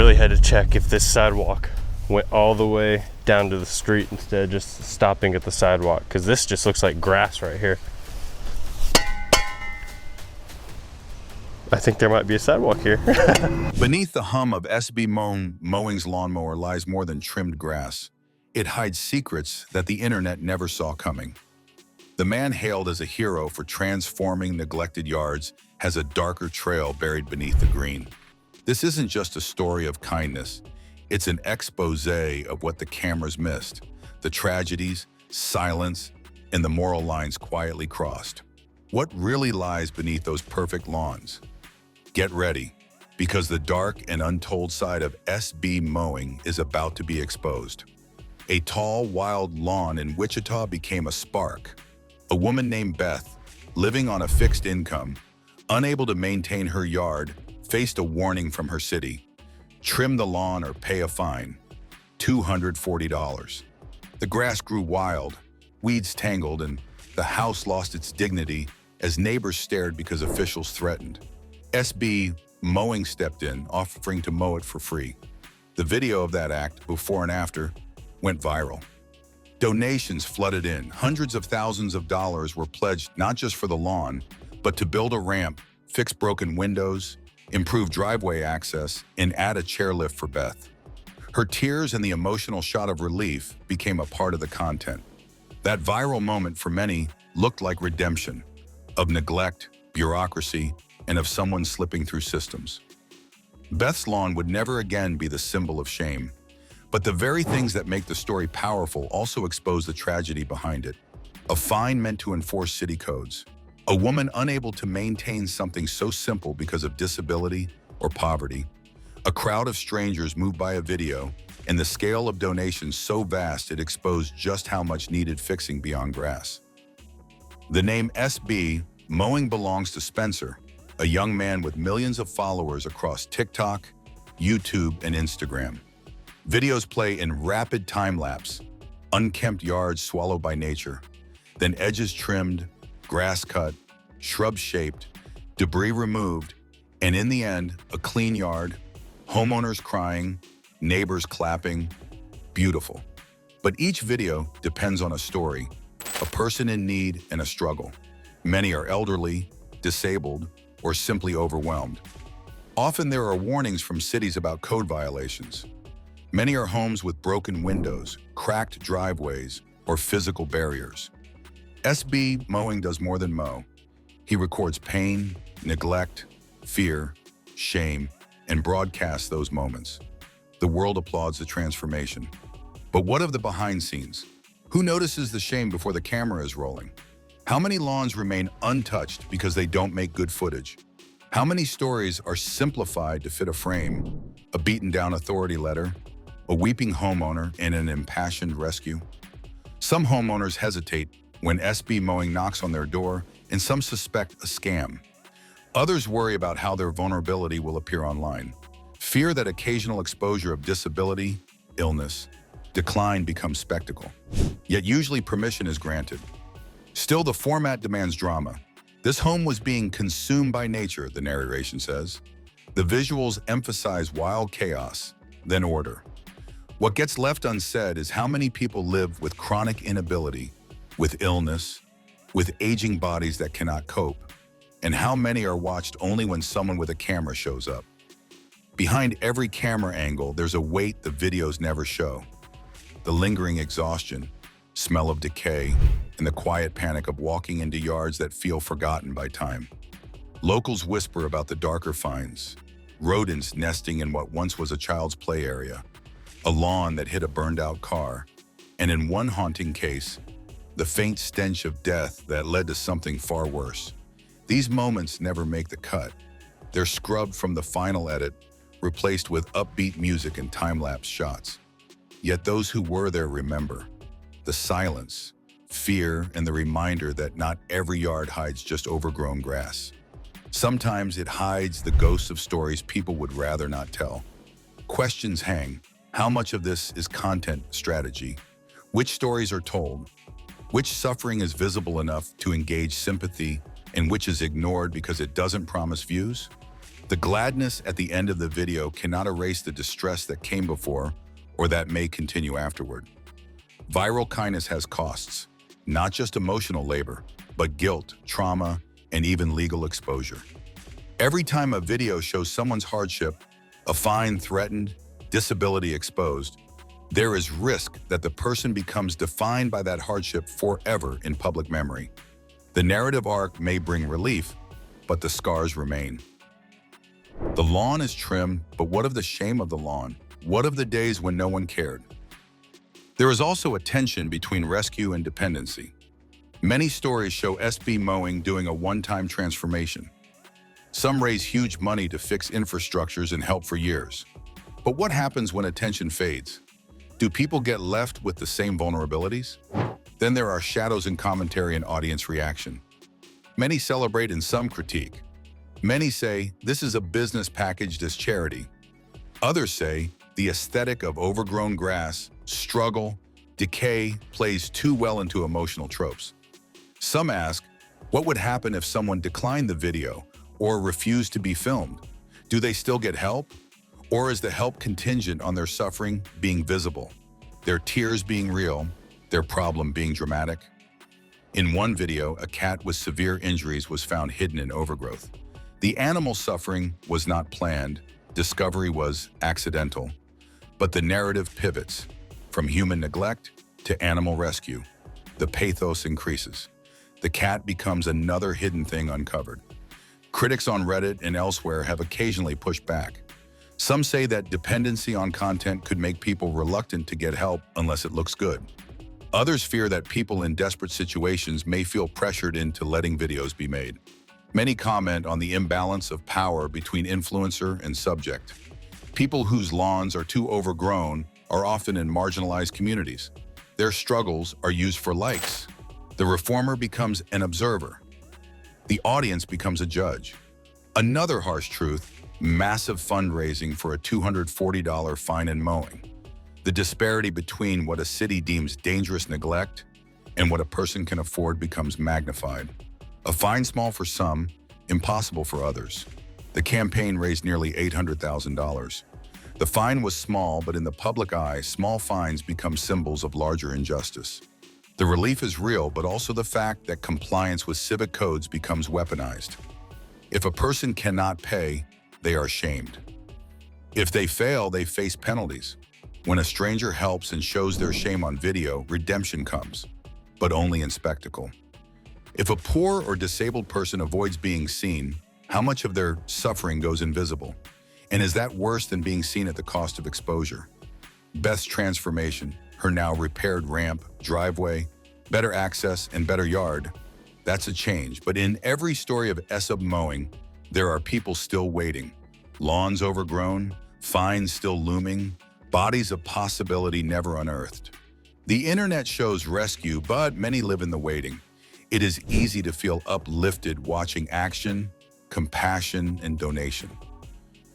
really had to check if this sidewalk went all the way down to the street instead of just stopping at the sidewalk, because this just looks like grass right here. I think there might be a sidewalk here. Beneath the hum of SB Mowing's lawnmower lies more than trimmed grass. It hides secrets that the internet never saw coming. The man hailed as a hero for transforming neglected yards has a darker trail buried beneath the green. This isn't just a story of kindness. It's an expose of what the cameras missed, the tragedies, silence, and the moral lines quietly crossed. What really lies beneath those perfect lawns? Get ready, because the dark and untold side of SB Mowing is about to be exposed. A tall, wild lawn in Wichita became a spark. A woman named Beth, living on a fixed income, unable to maintain her yard, faced a warning from her city. Trim the lawn or pay a fine. $240. The grass grew wild, weeds tangled, and the house lost its dignity as neighbors stared because officials threatened. SB Mowing stepped in, offering to mow it for free. The video of that act, before and after, went viral. Donations flooded in. Hundreds of thousands of dollars were pledged not just for the lawn, but to build a ramp, fix broken windows, improve driveway access, and add a chairlift for Beth. Her tears and the emotional shot of relief became a part of the content. That viral moment for many looked like redemption of neglect, bureaucracy, and of someone slipping through systems. Beth's lawn would never again be the symbol of shame, but the very things that make the story powerful also expose the tragedy behind it. A fine meant to enforce city codes. A woman unable to maintain something so simple because of disability or poverty. A crowd of strangers moved by a video, and the scale of donations so vast it exposed just how much needed fixing beyond grass. The name SB Mowing belongs to Spencer, a young man with millions of followers across TikTok, YouTube, and Instagram. Videos play in rapid time-lapse, unkempt yards swallowed by nature, then edges trimmed, grass cut, shrubs shaped, debris removed, and in the end, a clean yard, homeowners crying, neighbors clapping. Beautiful. But each video depends on a story, a person in need, and a struggle. Many are elderly, disabled, or simply overwhelmed. Often there are warnings from cities about code violations. Many are homes with broken windows, cracked driveways, or physical barriers. SB Mowing does more than mow. He records pain, neglect, fear, shame, and broadcasts those moments. The world applauds the transformation. But what of the behind scenes? Who notices the shame before the camera is rolling? How many lawns remain untouched because they don't make good footage? How many stories are simplified to fit a frame, a beaten-down authority letter, a weeping homeowner, and an impassioned rescue? Some homeowners hesitate when SB Mowing knocks on their door, and some suspect a scam. Others worry about how their vulnerability will appear online. Fear that occasional exposure of disability, illness, decline becomes spectacle. Yet usually permission is granted. Still, the format demands drama. This home was being consumed by nature, the narration says. The visuals emphasize wild chaos, then order. What gets left unsaid is how many people live with chronic inability, with illness, with aging bodies that cannot cope, and how many are watched only when someone with a camera shows up. Behind every camera angle, there's a weight the videos never show. The lingering exhaustion, smell of decay, and the quiet panic of walking into yards that feel forgotten by time. Locals whisper about the darker finds, rodents nesting in what once was a child's play area, a lawn that hid a burned-out car, and in one haunting case, the faint stench of death that led to something far worse. These moments never make the cut. They're scrubbed from the final edit, replaced with upbeat music and time-lapse shots. Yet those who were there remember. The silence, fear, and the reminder that not every yard hides just overgrown grass. Sometimes it hides the ghosts of stories people would rather not tell. Questions hang. How much of this is content strategy? Which stories are told? Which suffering is visible enough to engage sympathy, and which is ignored because it doesn't promise views? The gladness at the end of the video cannot erase the distress that came before or that may continue afterward. Viral kindness has costs, not just emotional labor, but guilt, trauma, and even legal exposure. Every time a video shows someone's hardship, a fine threatened, disability exposed, there is risk that the person becomes defined by that hardship forever in public memory. The narrative arc may bring relief, but the scars remain. The lawn is trimmed, but what of the shame of the lawn? What of the days when no one cared? There is also a tension between rescue and dependency. Many stories show SB Mowing doing a one-time transformation. Some raise huge money to fix infrastructures and help for years. But what happens when attention fades? Do people get left with the same vulnerabilities? Then there are shadows in commentary and audience reaction. Many celebrate and some critique. Many say this is a business packaged as charity. Others say the aesthetic of overgrown grass, struggle, decay plays too well into emotional tropes. Some ask, what would happen if someone declined the video or refused to be filmed? Do they still get help? Or is the help contingent on their suffering being visible, their tears being real, their problem being dramatic? In one video, a cat with severe injuries was found hidden in overgrowth. The animal suffering was not planned, discovery was accidental. But the narrative pivots from human neglect to animal rescue. The pathos increases. The cat becomes another hidden thing uncovered. Critics on Reddit and elsewhere have occasionally pushed back. Some say that dependency on content could make people reluctant to get help unless it looks good. Others fear that people in desperate situations may feel pressured into letting videos be made. Many comment on the imbalance of power between influencer and subject. People whose lawns are too overgrown are often in marginalized communities. Their struggles are used for likes. The reformer becomes an observer. The audience becomes a judge. Another harsh truth: massive fundraising for a $240 fine and mowing. The disparity between what a city deems dangerous neglect and what a person can afford becomes magnified. A fine small for some, impossible for others. The campaign raised nearly $800,000. The fine was small, but in the public eye, small fines become symbols of larger injustice. The relief is real, but also the fact that compliance with civic codes becomes weaponized. If a person cannot pay, they are shamed. If they fail, they face penalties. When a stranger helps and shows their shame on video, redemption comes, but only in spectacle. If a poor or disabled person avoids being seen, how much of their suffering goes invisible? And is that worse than being seen at the cost of exposure? Beth's transformation, her now repaired ramp, driveway, better access, and better yard, that's a change. But in every story of SB Mowing, there are people still waiting. Lawns overgrown, fines still looming, bodies of possibility never unearthed. The internet shows rescue, but many live in the waiting. It is easy to feel uplifted watching action, compassion, and donation.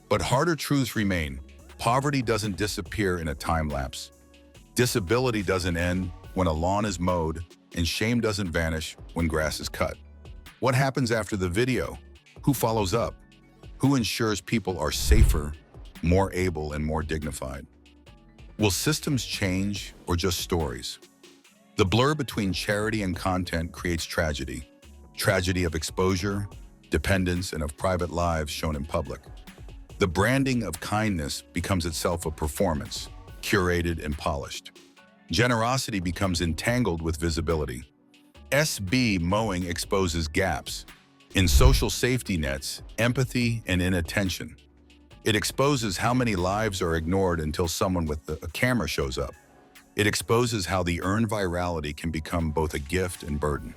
But harder truths remain. Poverty doesn't disappear in a time lapse. Disability doesn't end when a lawn is mowed, and shame doesn't vanish when grass is cut. What happens after the video? Who follows up? Who ensures people are safer, more able, and more dignified? Will systems change or just stories? The blur between charity and content creates tragedy. Tragedy of exposure, dependence, and of private lives shown in public. The branding of kindness becomes itself a performance, curated and polished. Generosity becomes entangled with visibility. SB Mowing exposes gaps in social safety nets, empathy, and inattention. It exposes how many lives are ignored until someone with a camera shows up. It exposes how the earned virality can become both a gift and burden.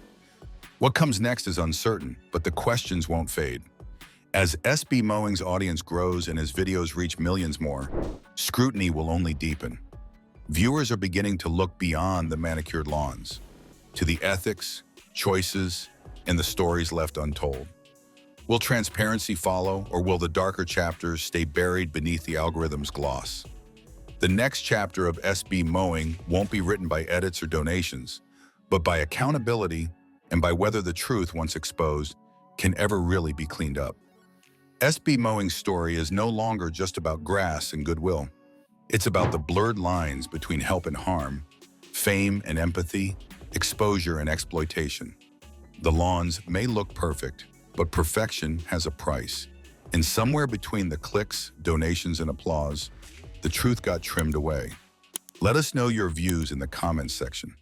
What comes next is uncertain, but the questions won't fade. As SB Mowing's audience grows and his videos reach millions more, scrutiny will only deepen. Viewers are beginning to look beyond the manicured lawns, to the ethics, choices, and the stories left untold. Will transparency follow, or will the darker chapters stay buried beneath the algorithm's gloss? The next chapter of SB Mowing won't be written by edits or donations, but by accountability and by whether the truth, once exposed, can ever really be cleaned up. SB Mowing's story is no longer just about grass and goodwill. It's about the blurred lines between help and harm, fame and empathy, exposure and exploitation. The lawns may look perfect, but perfection has a price. And somewhere between the clicks, donations, and applause, the truth got trimmed away. Let us know your views in the comments section.